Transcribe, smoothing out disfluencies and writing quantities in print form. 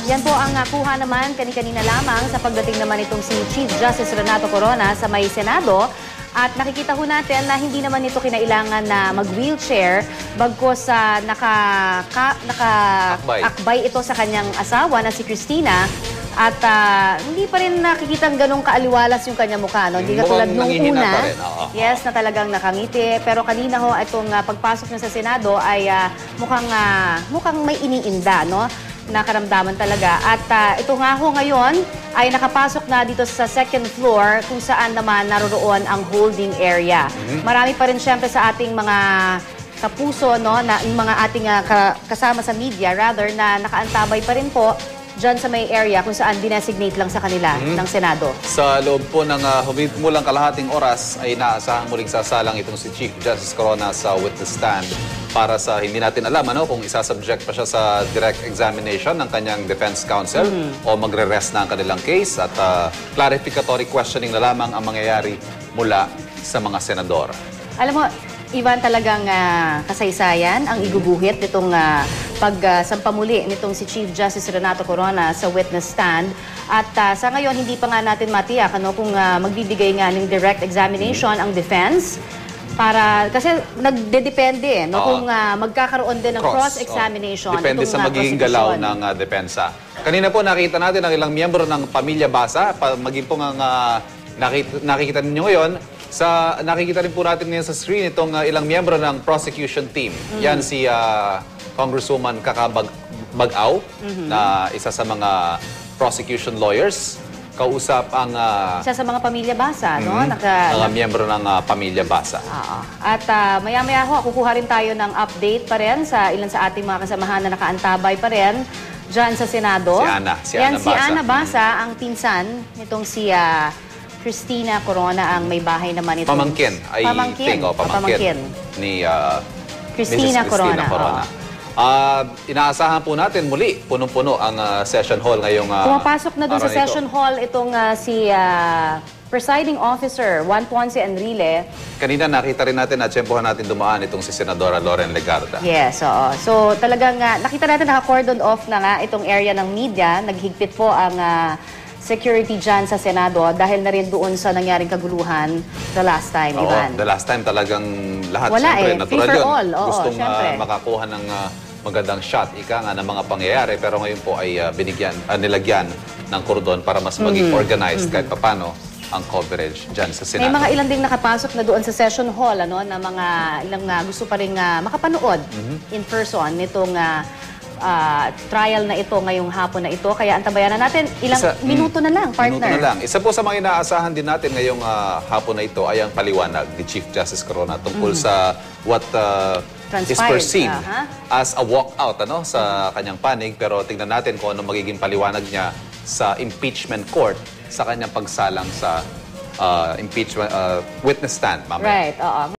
Yan po ang kuha naman kani-kanina lamang sa pagdating naman itong si Chief Justice Renato Corona sa may Senado. At nakikita ho natin na hindi naman ito kinailangan na mag-wheelchair bagkos naka-akbay ito sa kanyang asawa na si Christina. At hindi pa rin nakikitang ganong kaaliwalas yung kanyang mukha. No? Hindi katulad nung una. Yes, na talagang nakangiti. Pero kanina ho, itong pagpasok niya sa Senado ay mukhang may iniinda, no? Nakaramdaman talaga. At ito nga ho ngayon ay nakapasok na dito sa second floor kung saan naman naroroon ang holding area. Marami pa rin syempre sa ating mga kapuso, no, na yung mga ating kasama sa media rather na nakaantabay pa rin po dyan sa may area kung saan dinesignate lang sa kanila ng Senado. Sa loob po ng humimulang kalahating oras ay naasahang muling sasalang itong si Chief Justice Corona sa witness stand para sa hindi natin alam kung isasubject pa siya sa direct examination ng kanyang defense counsel o magre-rest na ang kanilang case at clarificatory questioning na lamang ang mangyayari mula sa mga senador. Alam mo, Ivan, talagang kasaysayan ang iguguhit nitong pagsampamuli nitong si Chief Justice Renato Corona sa witness stand. At sa ngayon, hindi pa nga natin matiyak kung magbibigay nga ng direct examination ang defense. Kasi nagdedepende kung magkakaroon din ng cross-examination. Depende sa magiging galaw ng depensa. Kanina po nakita natin ang ilang miyembro ng Pamilya Basa. Maging po ang nakikita ninyo ngayon. Nakikita rin po natin ngayon sa screen itong ilang miyembro ng prosecution team. Yan si Congresswoman Kakabag-Bagaw na isa sa mga prosecution lawyers. Kausap ang isa sa mga Pamilya Basa, no? Mga miyembro ng Pamilya Basa. At maya-maya ho, kukuha rin tayo ng update pa rin sa ilan sa ating mga kasamahan na nakaantabay pa rin dyan sa Senado. Si Ana Basa, ang pinsan nitong si Christina Corona, ang may bahay naman ito. Pamangkin ni Christina Corona. Inaasahan po natin muli, punong-puno ang session hall ngayong pumapasok na doon sa session hall itong si Presiding Officer Juan Ponce Enrile. Kanina nakita rin natin at tsempohan natin dumaan itong si Senadora Loren Legarda. Yes, oo. So talagang nakita natin naka-cordon off na nga itong area ng media. Naghigpit po ang security dyan sa Senado dahil na rin doon sa nangyaring kaguluhan the last time, Ivan. The last time talagang lahat, siyempre, natural yun. Gustong makakuha ng magandang shot, ng mga pangyayari. Pero ngayon po ay nilagyan ng kordon para mas maging organized kahit papano ang coverage dyan sa Senado. May mga ilan ding nakapasok na doon sa session hall, na mga ilang gusto pa rin makapanood in person nitong trial na ito ngayong hapon na ito. Kaya antabayan na natin ilang minuto na lang, partner. Minuto na lang. Isa po sa mga inaasahan din natin ngayong hapon na ito ay ang paliwanag ni Chief Justice Corona tungkol sa what is perceived as a walkout sa kanyang panig. Pero tingnan natin kung ano magiging paliwanag niya sa impeachment court sa kanyang pagsalang sa impeachment witness stand mamaya. Right, oo.